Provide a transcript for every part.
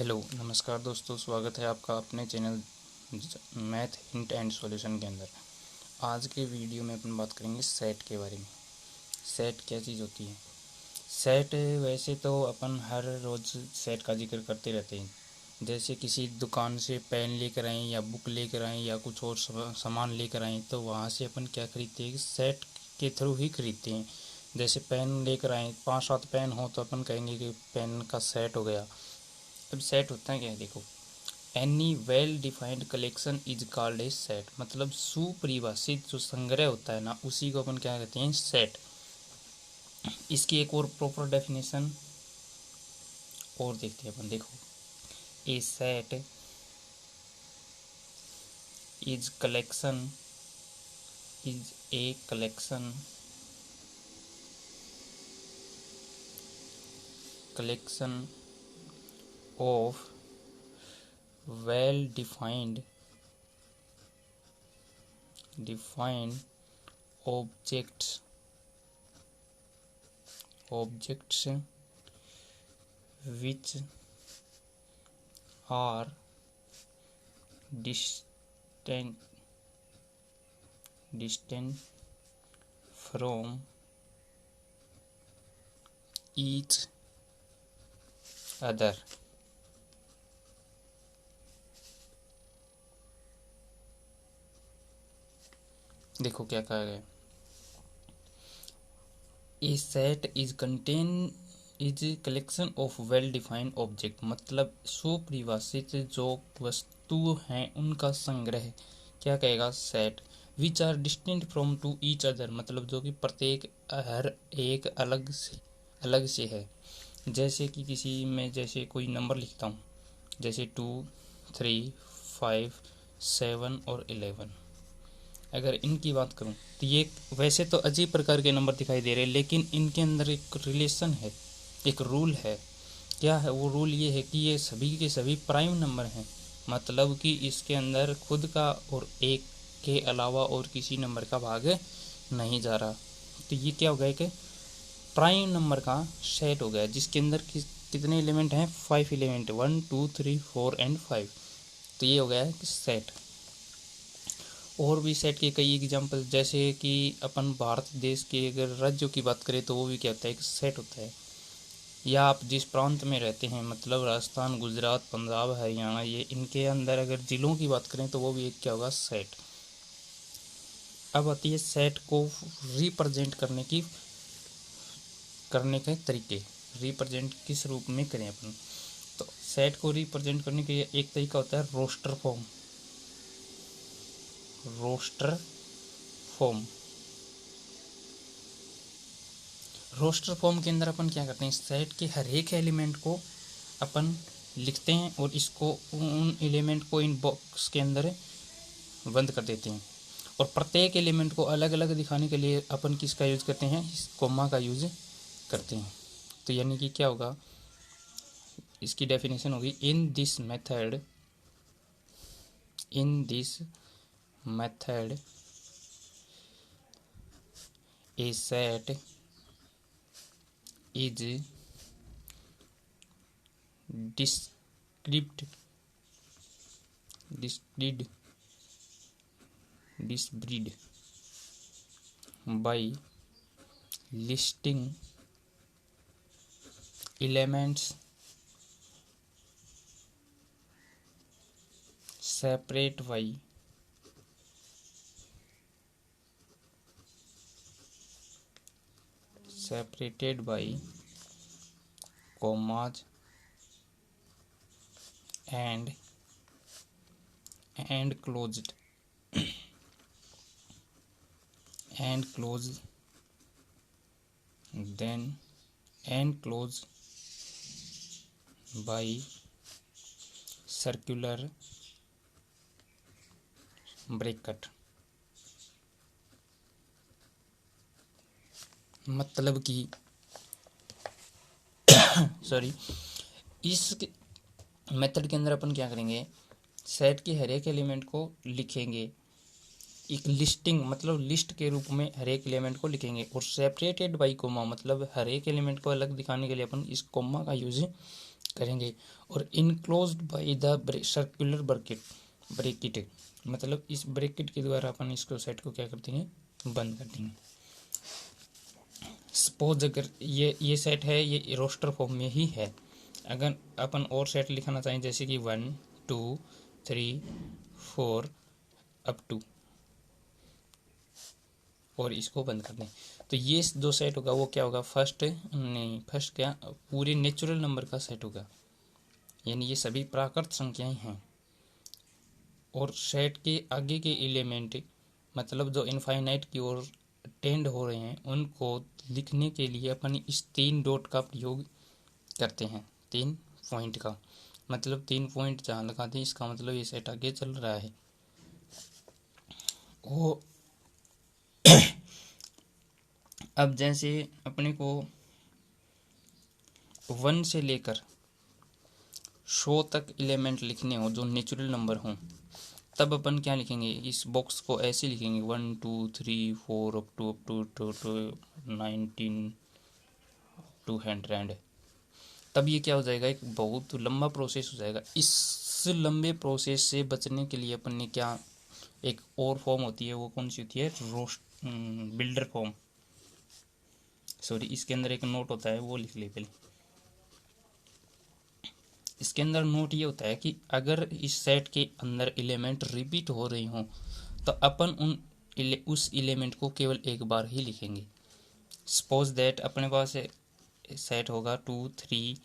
Hello नमस्कार दोस्तों, स्वागत है आपका अपने channel math hint and solution के अंदर। आज के वीडियो में अपन बात करेंगे सेट के बारे में। सेट क्या चीज़ होती है? सेट वैसे तो अपन हर रोज़ सेट का जिक्र करते रहते हैं। जैसे किसी दुकान से पेन लेकर आएँ या बुक लेकर आएँ या कुछ और सामान लेकर आएँ, तो वहाँ से अपन क्या खरीदते हैं? सेट के थ्रू ही खरीदते हैं। जैसे पेन लेकर आएँ, 5-7 पेन हो तो अपन कहेंगे कि पेन का सेट हो गया। अब सेट होता है क्या है? देखो, any well defined collection is called a set. मतलब सुपरिभाषित जो संग्रह होता है ना, उसी को अपन क्या कहते हैं? सेट। इसकी एक और प्रॉपर डेफिनेशन और देखते हैं अपन। देखो, a set is a collection of well defined objects which are distant from each other। देखो क्या कहा गया, a set is collection of well defined object. मतलब सुपरिभाषित जो वस्तु हैं उनका संग्रह क्या कहेगा? Set. Which are distinct from to each other, मतलब जो कि प्रत्येक हर एक अलग से है। जैसे कि किसी में जैसे कोई नंबर लिखता हूँ, जैसे 2, 3, 5, 7 और 11। अगर इनकी बात करूं तो ये वैसे तो अजीब प्रकार के नंबर दिखाई दे रहे हैं, लेकिन इनके अंदर एक रिलेशन है, एक रूल है। क्या है वो रूल? ये है कि ये सभी के सभी प्राइम नंबर हैं। मतलब कि इसके अंदर खुद का और एक के अलावा और किसी नंबर का भाग नहीं जा रहा। तो ये क्या हो गया कि प्राइम नंबर का सेट हो गया, जिसके अंदर कितने एलिमेंट हैं? 5 एलिमेंट, 1, 2, 3, 4 एंड 5। तो ये हो गया है सेट। और भी सेट के कई एग्जाम्पल, जैसे कि अपन भारत देश के अगर राज्यों की बात करें तो वो भी क्या होता है? एक सेट होता है। या आप जिस प्रांत में रहते हैं, मतलब राजस्थान, गुजरात, पंजाब, हरियाणा, ये इनके अंदर अगर जिलों की बात करें तो वो भी एक क्या होगा? सेट। अब आती है सेट को रिप्रेजेंट करने के तरीके। रिप्रेजेंट किस रूप में करें अपन? तो सेट को रिप्रेजेंट करने के एक तरीका होता है रोस्टर फॉर्म। रोस्टर फॉर्म के अंदर अपन क्या करते हैं? सेट के हर एक एलिमेंट को अपन लिखते हैं और इसको उन एलिमेंट को इन बॉक्स के अंदर बंद कर देते हैं। और प्रत्येक एलिमेंट को अलग अलग दिखाने के लिए अपन किसका यूज करते हैं? इस कोमा का यूज करते हैं। तो यानी कि क्या होगा, इसकी डेफिनेशन होगी, इन this method A set is described by listing elements separated by commas and closed then and closed by circular bracket। मतलब कि सॉरी, इस मेथड के अंदर अपन क्या करेंगे? सेट के हर एक एलिमेंट को लिखेंगे, एक लिस्टिंग मतलब लिस्ट के रूप में हर एक एलिमेंट को लिखेंगे। और सेपरेटेड बाई कोमा, मतलब हर एक एलिमेंट को अलग दिखाने के लिए अपन इस कोमा का यूज करेंगे। और enclosed by the circular bracket मतलब इस ब्रैकेट के द्वारा अपन इसको सेट को क्या कर देंगे, बंद कर देंगे। सपोज अगर ये सेट है, ये रोस्टर फॉर्म में ही है, अगर अपन और सेट लिखना चाहें जैसे कि 1 2 3 4 अप टू, और इसको बंद कर दें, तो ये जो सेट होगा वो क्या होगा, फर्स्ट क्या पूरे नेचुरल नंबर का सेट होगा, यानी ये सभी प्राकृत संख्याएं हैं। और सेट के आगे के एलिमेंट मतलब जो इनफाइनाइट की ओर टेंड हो रहे हैं उनको लिखने के लिए अपन इस 3 डॉट का प्रयोग करते हैं, 3 पॉइंट का, मतलब 3 पॉइंट जहाँ लगाते हैं इसका मतलब ये सेट आगे चल रहा है। वो अब जैसे अपने को 1 से लेकर 100 तक एलिमेंट लिखने हो जो नेचुरल नंबर हों, तब अपन क्या लिखेंगे, इस बॉक्स को ऐसे लिखेंगे 1 2 3 4 अप टू 19 200। तब ये क्या हो जाएगा, एक बहुत लंबा प्रोसेस हो जाएगा। इस लंबे प्रोसेस से बचने के लिए अपन ने क्या, एक और फॉर्म होती है, वो कौन सी होती है, बिल्डर फॉर्म, सॉरी इसके अंदर एक नोट होता है वो लिख ले पहले। इसके अंदर नोट ये होता है कि अगर इस सेट के अंदर एलिमेंट रिपीट हो रही हों तो अपन उस एलिमेंट को केवल एक बार ही लिखेंगे। सपोज दैट अपने पास सेट होगा 2 3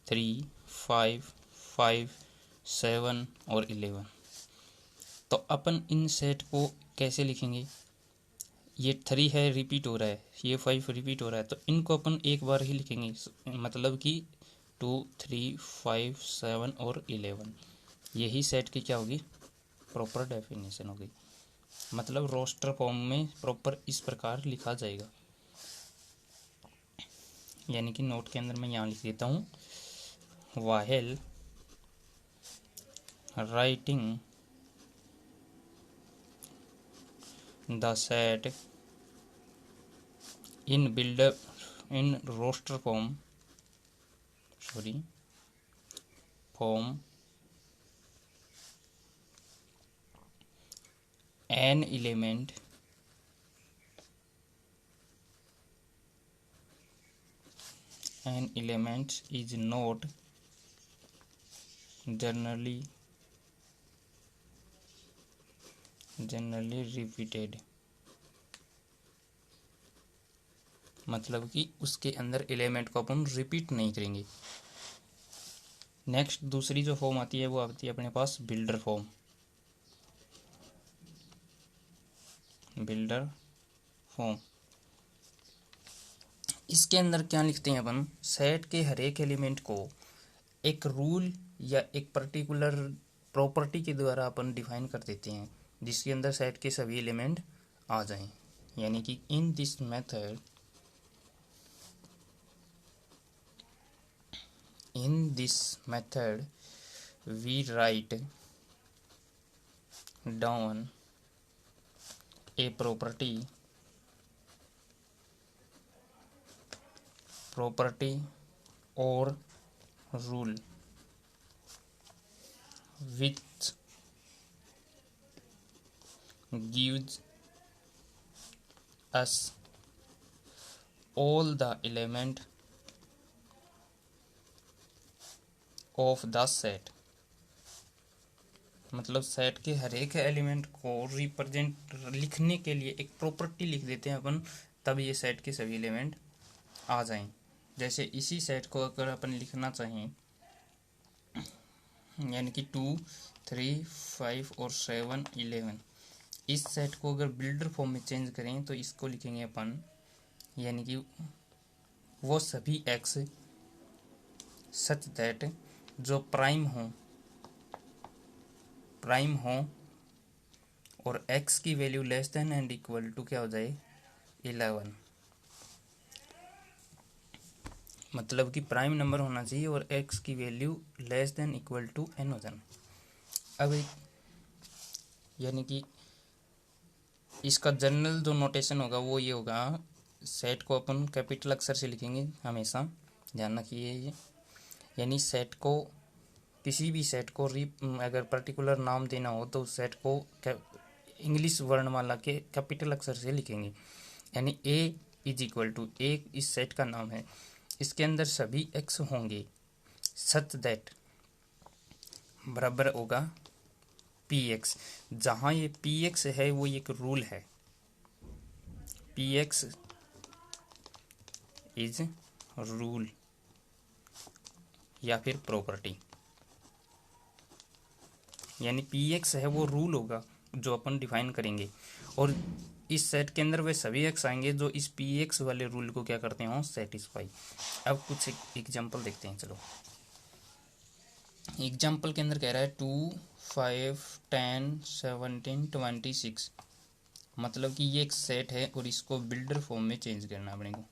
3 5 5 7 और 11, तो अपन इन सेट को कैसे लिखेंगे, ये 3 है रिपीट हो रहा है, ये 5 रिपीट हो रहा है, तो इनको अपन एक बार ही लिखेंगे, मतलब कि 2 3 5 7 और 11, यही सेट की क्या होगी, प्रॉपर डेफिनेशन होगी। मतलब रोस्टर फॉर्म में प्रॉपर इस प्रकार लिखा जाएगा, यानी कि नोट के अंदर मैं यहाँ लिख देता हूँ, while writing the set in builder in roster form an element is not generally repeated, मतलब कि उसके अंदर एलिमेंट को अपन रिपीट नहीं करेंगे। नेक्स्ट दूसरी जो फॉर्म आती है वो आती है अपने पास बिल्डर फॉर्म। इसके अंदर क्या लिखते हैं अपन, सेट के हर एक एलिमेंट को एक रूल या एक पर्टिकुलर प्रॉपर्टी के द्वारा अपन डिफाइन कर देते हैं जिसके अंदर सेट के सभी एलिमेंट आ जाएं। यानी कि in this method we write down a property और rule which gives us all the element of the set, मतलब सेट के हर एक एलिमेंट को रिप्रेजेंट लिखने के लिए एक प्रॉपर्टी लिख देते हैं अपन, तब ये सेट के सभी एलिमेंट आ जाएं। जैसे इसी सेट को अगर अपन लिखना चाहें, यानी कि 2 3 5 और 7 11, इस सेट को अगर बिल्डर फॉर्म में चेंज करें तो इसको लिखेंगे अपन, यानी कि वो सभी एक्स सच दैट जो प्राइम हो और एक्स की value less than and equal to क्या हो जाए 11, मतलब कि प्राइम नंबर होना चाहिए और एक्स की value less than equal to n हो जाना। अब यानी कि इसका जनरल जो नोटेशन होगा वो ये होगा, सेट को अपन कैपिटल अक्षर से लिखेंगे हमेशा, ध्यान रखिए ये। यानी सेट को, किसी भी सेट को अगर पर्टिकुलर नाम देना हो तो उस सेट को इंग्लिश वर्णमाला के कैपिटल अक्षर से लिखेंगे। यानी ए इज इक्वल टू, ए इस सेट का नाम है, इसके अंदर सभी एक्स होंगे, सच दैट बराबर होगा पी एक्स। जहाँ ये पी एक्स है वो एक रूल है, पी एक्स इज रूल या फिर प्रॉपर्टी। यानी पी एक्स है वो रूल होगा जो अपन डिफाइन करेंगे, और इस सेट के अंदर वे सभी एक्स आएंगे जो इस पी एक्स वाले रूल को क्या करते हो, सेटिस्फाई। अब कुछ एग्जांपल देखते हैं। चलो, एग्जांपल के अंदर कह रहा है 2, 5, 10, 17, 26, मतलब कि ये एक सेट है और इसको बिल्डर फॉर्म में चेंज करना है अपने को।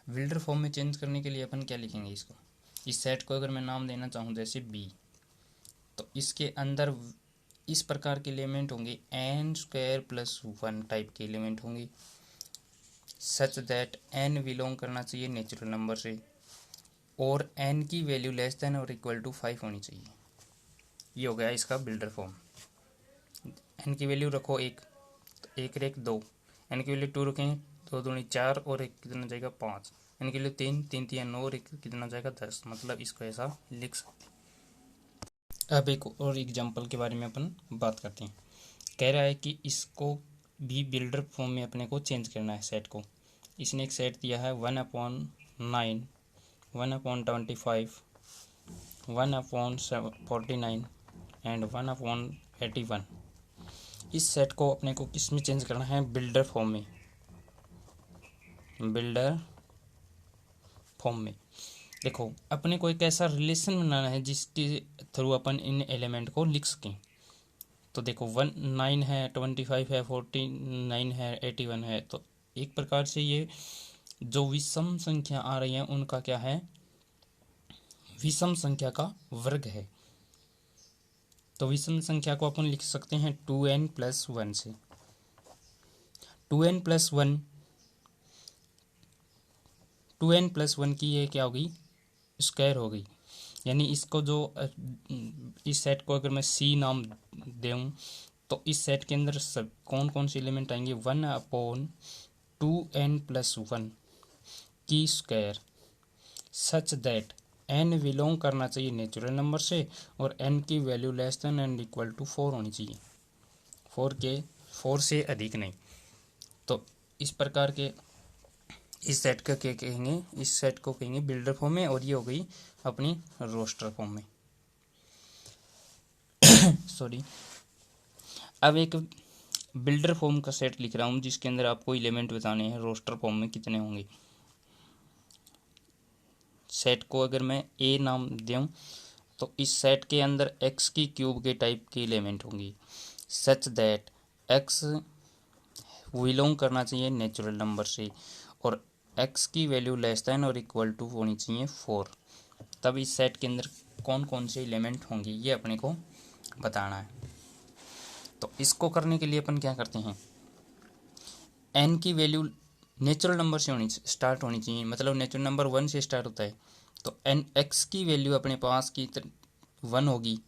बिल्डर फॉर्म में चेंज करने के लिए अपन क्या लिखेंगे, इसको, इस सेट को अगर मैं नाम देना चाहूँ जैसे बी, तो इसके अंदर इस प्रकार के एलिमेंट होंगे, एन स्क्वायर प्लस 1 टाइप के एलिमेंट होंगे, सच दैट एन बिलोंग करना चाहिए नेचुरल नंबर से, और एन की वैल्यू लेस देन और इक्वल टू 5 होनी चाहिए। ये हो गया इसका बिल्डर फॉर्म। एन की वैल्यू रखो 1, तो 1 रेख 2, एन की वैल्यू 2 रखें, 2 दूनी 4 और 1 कितना जाएगा 5, एन की वैल्यू 3, 3 3 9 और 1 कितना जाएगा 10, मतलब इसको ऐसा लिख सकते हैं। अब एक और एग्जांपल के बारे में अपन बात करते हैं। कह रहा है कि इसको भी बिल्डर फॉर्म में अपने को चेंज करना है सेट को। इसने एक सेट दिया है 1/9, 1/25, 1/49 एंड 1/81। इस सेट को अपने को किस में चेंज करना है, बिल्डर फॉर्म में। बिल्डर फॉर्म में देखो, अपने को एक ऐसा रिलेशन बनाना है जिसके थ्रू अपन इन एलिमेंट को लिख सकें। तो देखो 9 है, 25 है, 49 है, 81 है, तो एक प्रकार से ये जो विषम संख्या आ रही है उनका क्या है, विषम संख्या का वर्ग है। तो विषम संख्या को अपन लिख सकते हैं 2n+1 से। 2n+1 की ये क्या होगी, स्क्वायर होगी। यानी इसको जो इस सेट को अगर मैं सी नाम दूँ तो इस सेट के अंदर सब कौन कौन से एलिमेंट आएंगे, 1/2n+1 की square, such that n belong करना चाहिए नेचुरल नंबर से और n की value less than and equal to 4 होनी चाहिए, 4 से अधिक नहीं। तो इस प्रकार के इस सेट का क्या कहेंगे, इस सेट को कहेंगे बिल्डर फॉर्म में, और ये हो गई अपनी रोस्टर फॉर्म में। सॉरी, अब एक बिल्डर फॉर्म का सेट लिख रहा हूँ जिसके अंदर आपको एलिमेंट बताने हैं रोस्टर फॉर्म में कितने होंगे। सेट को अगर मैं ए नाम दूँ तो इस सेट के अंदर एक्स की क्यूब के टाइप के एलिमेंट होंगे, सच दैट एक्स बिलोंग करना चाहिए नेचुरल नंबर से और एक्स की वैल्यू लेस देन और इक्वल टू होनी चाहिए 4। तब इस सेट के अंदर कौन कौन से एलिमेंट होंगे ये अपने को बताना है। तो इसको करने के लिए अपन क्या करते हैं, एन की वैल्यू नेचुरल नंबर से स्टार्ट होनी चाहिए, मतलब नेचुरल नंबर 1 से स्टार्ट होता है, तो एन एक्स की वैल्यू अपने पास की 1 होगी।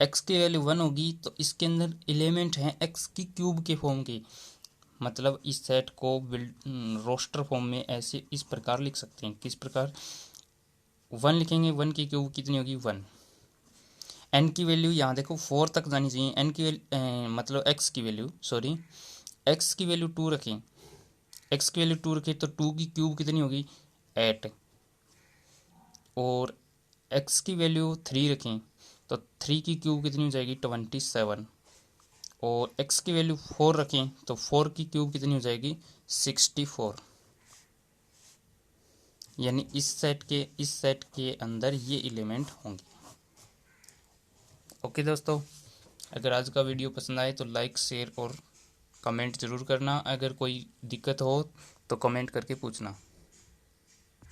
एक्स की वैल्यू 1 होगी तो इसके अंदर एलिमेंट हैं एक्स की क्यूब के फॉर्म के, मतलब इस सेट को रोस्टर फॉर्म में ऐसे इस प्रकार लिख सकते हैं। किस प्रकार, 1 लिखेंगे, 1 की क्यूब कितनी होगी 1। एन की वैल्यू यहाँ देखो 4 तक जानी चाहिए, एन की मतलब एक्स की वैल्यू, सॉरी एक्स की वैल्यू 2 रखें, एक्स की वैल्यू 2 रखें तो 2 की क्यूब कितनी होगी 8, और एक्स की वैल्यू 3 रखें तो 3 की क्यूब कितनी हो जाएगी 27, और एक्स की वैल्यू 4 रखें तो 4 की क्यूब कितनी हो जाएगी 64। यानी इस सेट के अंदर ये एलिमेंट होंगे। ओके दोस्तों, अगर आज का वीडियो पसंद आए तो लाइक, शेयर और कमेंट ज़रूर करना। अगर कोई दिक्कत हो तो कमेंट करके पूछना।